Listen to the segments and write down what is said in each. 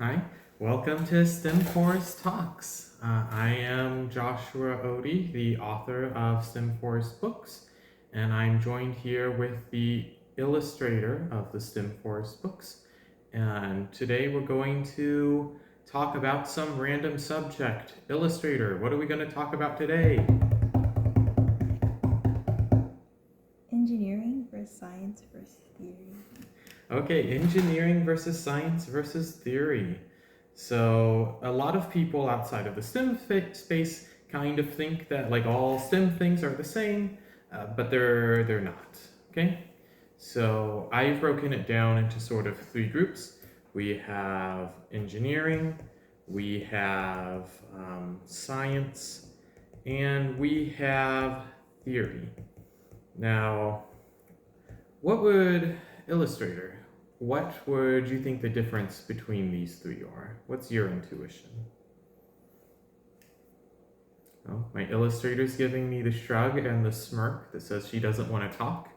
Hi, welcome to STEM Forest Talks. I am Joshua Odie, the author of STEM Forest books, and I'm joined here with the illustrator of the STEM Forest books. And today we're going to talk about some random subject. Illustrator, what are we going to talk about today? Engineering versus science versus theory. Okay, engineering versus science versus theory. So, a lot of people outside of the STEM space kind of think that like all STEM things are the same, but they're not. Okay, so I've broken it down into sort of three groups. We have engineering, we have science, and we have theory. Now, what would Illustrator, what would you think the difference between these three are? What's your intuition? Oh, my illustrator's giving me the shrug and the smirk that says she doesn't want to talk.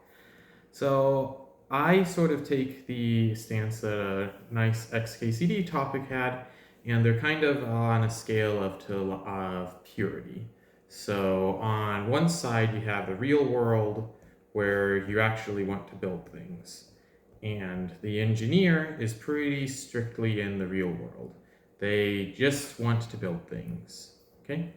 So I sort of take the stance that a nice XKCD topic had, and they're kind of on a scale of purity. So on one side, you have the real world where you actually want to build things. And the engineer is pretty strictly in the real world. They just want to build things. Okay?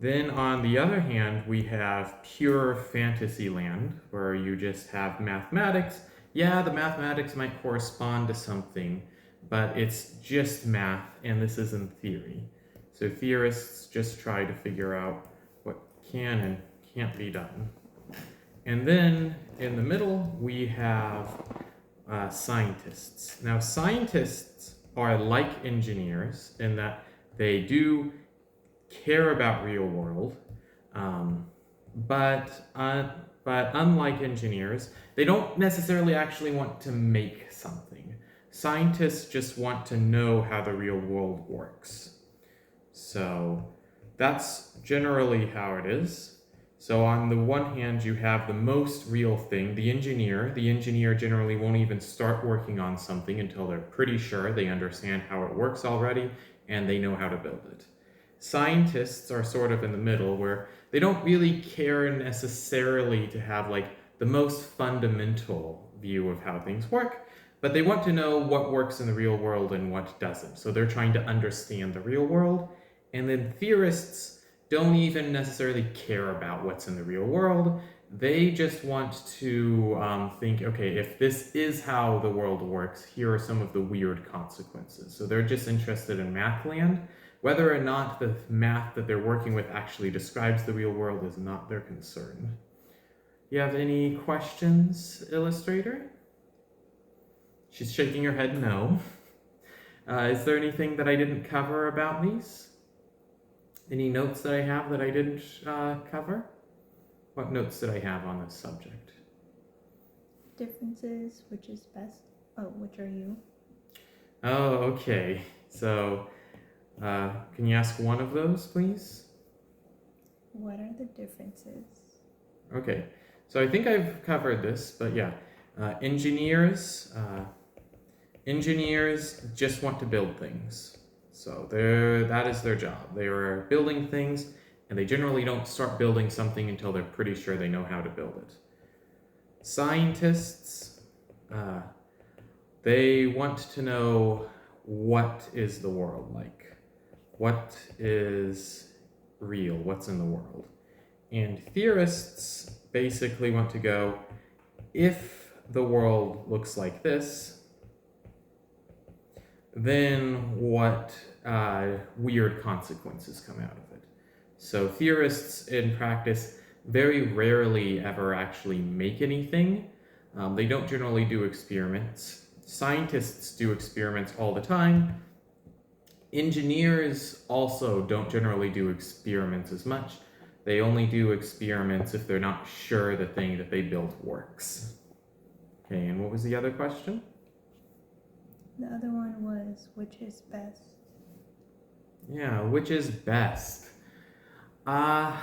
Then on the other hand, we have pure fantasy land where you just have mathematics. Yeah, the mathematics might correspond to something, but it's just math, and this isn't theory. So theorists just try to figure out what can and can't be done. And then in the middle, we have scientists. Now, scientists are like engineers in that they do care about real world, um, but unlike engineers, they don't necessarily actually want to make something. Scientists just want to know how the real world works. So that's generally how it is. So on the one hand, you have the most real thing, the engineer. The engineer generally won't even start working on something until they're pretty sure they understand how it works already and they know how to build it. Scientists are sort of in the middle where they don't really care necessarily to have like the most fundamental view of how things work, but they want to know what works in the real world and what doesn't. So they're trying to understand the real world. And then theorists don't even necessarily care about what's in the real world. They just want to think, okay, if this is how the world works, here are some of the weird consequences. So they're just interested in math land. Whether or not the math that they're working with actually describes the real world is not their concern. You have any questions, Illustrator? She's shaking her head no. Is there anything that I didn't cover about these? Any notes that I have that I didn't cover? What notes did I have on this subject? Differences, which is best? Oh, which are you? Oh, okay. So, can you ask one of those, please? What are the differences? Okay. So I think I've covered this, but yeah. Engineers just want to build things. So that is their job. They are building things, and they generally don't start building something until they're pretty sure they know how to build it. Scientists, they want to know what is the world like, what is real, what's in the world. And theorists basically want to go, if the world looks like this, then what weird consequences come out of it? So theorists in practice very rarely ever actually make anything. They don't generally do experiments. Scientists do experiments all the time. Engineers also don't generally do experiments as much. They only do experiments if they're not sure the thing that they built works. Okay, and what was the other question? The other one was which is best? Yeah, which is best? I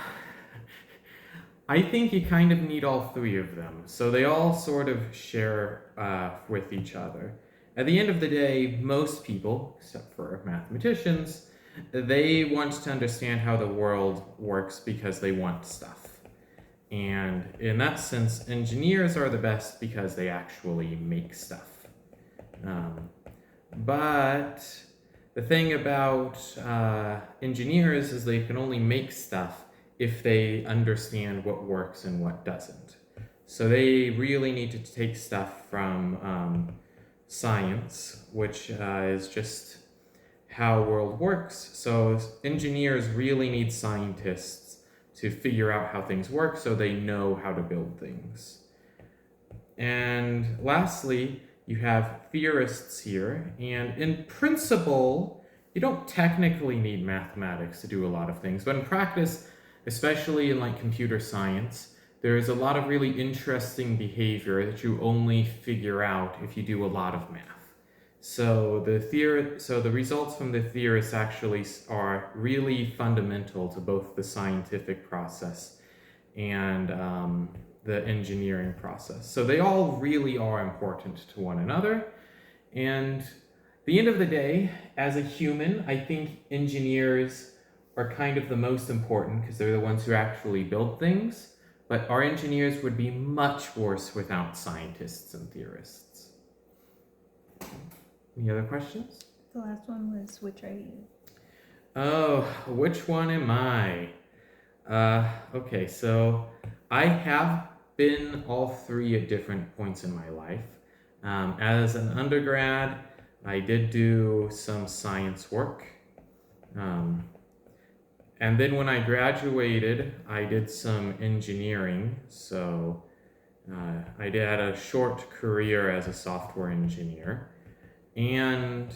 think you kind of need all three of them. So they all sort of share with each other. at the end of the day, most people, except for mathematicians, they want to understand how the world works because they want stuff. And in that sense, engineers are the best because they actually make stuff. But the thing about engineers is they can only make stuff if they understand what works and what doesn't. So they really need to take stuff from science, which is just how world works. So engineers really need scientists to figure out how things work so they know how to build things. And lastly, you have theorists here, and in principle, you don't technically need mathematics to do a lot of things, but in practice, especially in like computer science, there is a lot of really interesting behavior that you only figure out if you do a lot of math. So the results from the theorists actually are really fundamental to both the scientific process and the engineering process. So they all really are important to one another. And at the end of the day, as a human, I think engineers are kind of the most important because they're the ones who actually build things. But our engineers would be much worse without scientists and theorists. Any other questions? The last one was, which are you? Oh, which one am I? Okay, so I have been all three at different points in my life. As an undergrad, I did do some science work. And then when I graduated, I did some engineering. So I had a short career as a software engineer. And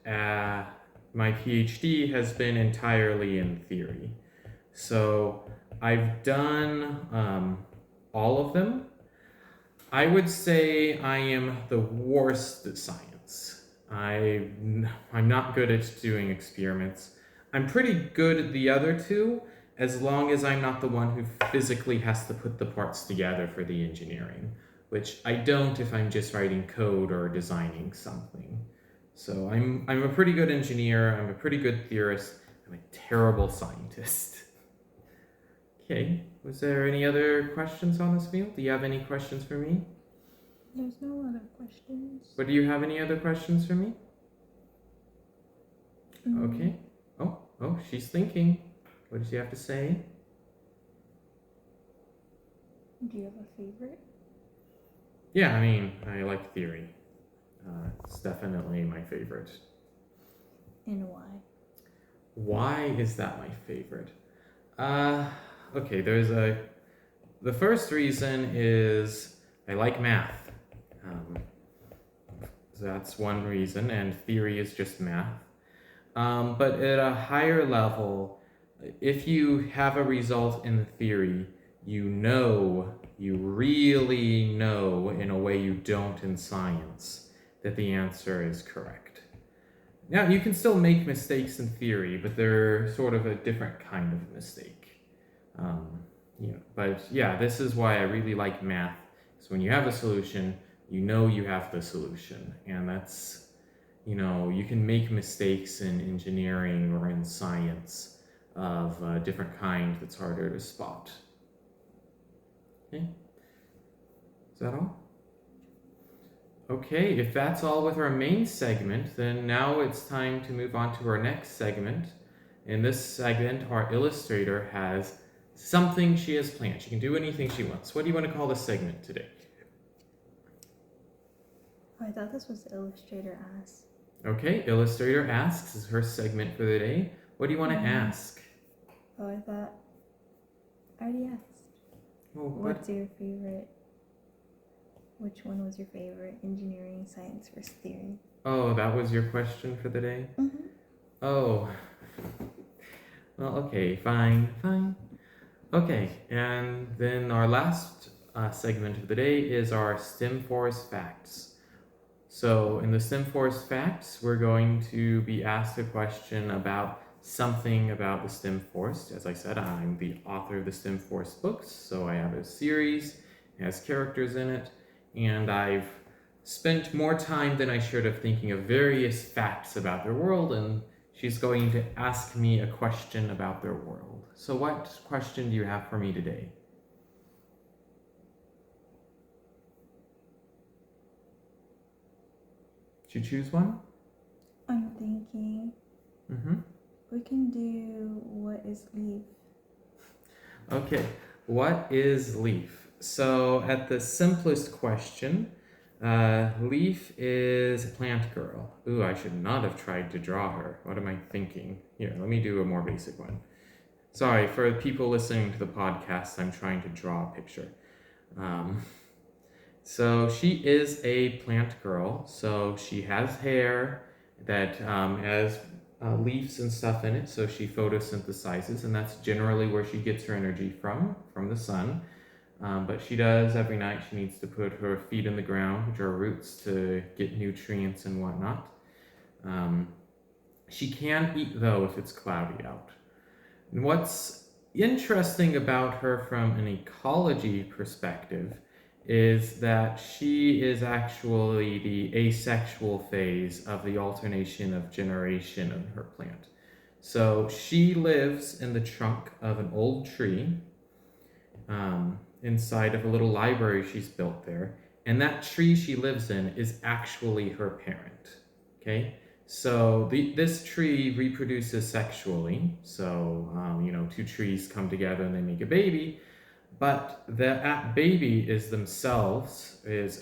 my PhD has been entirely in theory. So I've done all of them. I would say I am the worst at science. I'm not good at doing experiments. I'm pretty good at the other two, as long as I'm not the one who physically has to put the parts together for the engineering, which I don't if I'm just writing code or designing something. So I'm a pretty good engineer, I'm a pretty good theorist, I'm a terrible scientist. Okay, was there any other questions on this field? Do you have any questions for me? There's no other questions. But do you have any other questions for me? Okay. Oh, she's thinking. What does she have to say? Do you have a favorite? Yeah, I mean, I like theory. It's definitely my favorite. And why? Why is that my favorite? Okay, the first reason is I like math. So that's one reason, and theory is just math. But at a higher level, if you have a result in the theory, you really know in a way you don't in science that the answer is correct. Now, you can still make mistakes in theory, but they're sort of a different kind of mistake. But yeah, this is why I really like math. So when you have a solution, you know you have the solution, and that's, you can make mistakes in engineering or in science of a different kind that's harder to spot. Okay, is that all? Okay, if that's all with our main segment, then now it's time to move on to our next segment. In this segment, our illustrator has something she has planned. She can do anything she wants. What do you want to call this segment today? Oh, I thought this was the illustrator asks. Okay, illustrator asks is her segment for the day. What do you want to ask? Oh, I thought I already asked. Well, What's your favorite? Which one was your favorite? Engineering, science, versus theory? Oh, that was your question for the day? Mm-hmm. Oh. Well, okay, fine. Okay, and then our last segment of the day is our STEM Forest Facts. So in the STEM Forest Facts, we're going to be asked a question about something about the STEM Forest. As I said, I'm the author of the STEM Forest books, so I have a series, it has characters in it, and I've spent more time than I should have thinking of various facts about their world, and she's going to ask me a question about their world. So, what question do you have for me today? Did you choose one? I'm thinking. We can do what is leaf. Okay, what is leaf? So, at the simplest question, Leaf is a plant girl. Ooh, I should not have tried to draw her. What am I thinking? Here, let me do a more basic one. Sorry, for people listening to the podcast, I'm trying to draw a picture. So she is a plant girl. So she has hair that has leaves and stuff in it. So she photosynthesizes, and that's generally where she gets her energy from the sun. But she does every night. She needs to put her feet in the ground, which are roots, to get nutrients and whatnot. She can eat, though, if it's cloudy out. And what's interesting about her from an ecology perspective is that she is actually the asexual phase of the alternation of generation of her plant. So she lives in the trunk of an old tree, inside of a little library she's built there, and that tree she lives in is actually her parent. Okay, so this tree reproduces sexually. So two trees come together and they make a baby, but that baby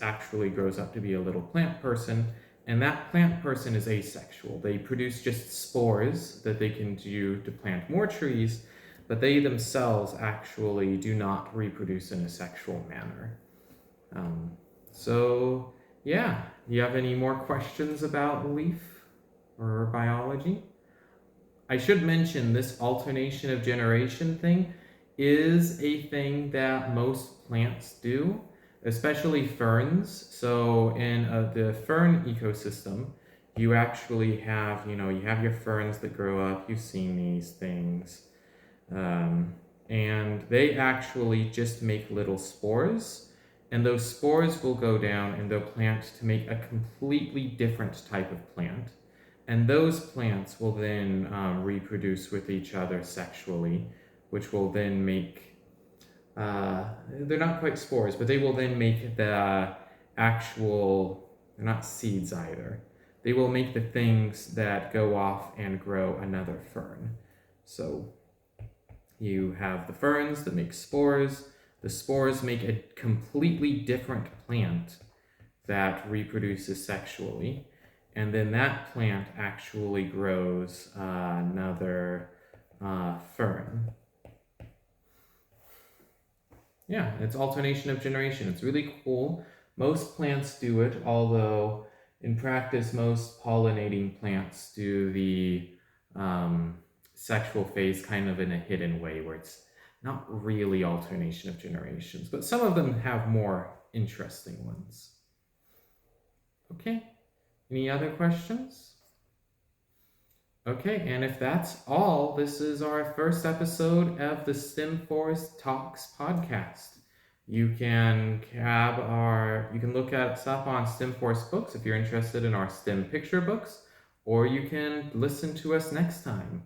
actually grows up to be a little plant person, and that plant person is asexual. They produce just spores that they can do to plant more trees, but they themselves actually do not reproduce in a sexual manner. So yeah, you have any more questions about leaf or biology? I should mention this alternation of generation thing is a thing that most plants do, especially ferns. So in the fern ecosystem, you actually have, you have your ferns that grow up. You've seen these things. And they actually just make little spores. And those spores will go down and they'll plant to make a completely different type of plant. And those plants will then reproduce with each other sexually, which will then make, they're not quite spores, but they will then make the actual, they're not seeds either. They will make the things that go off and grow another fern. So you have the ferns that make spores. The spores make a completely different plant that reproduces sexually. And then that plant actually grows another fern. Yeah, it's alternation of generation. It's really cool. Most plants do it, although in practice, most pollinating plants do the sexual phase kind of in a hidden way, where it's not really alternation of generations, but some of them have more interesting ones. Okay, any other questions? Okay, and if that's all, this is our first episode of the STEM Forest Talks podcast. You can look us up on STEM Forest Books if you're interested in our STEM picture books, or you can listen to us next time.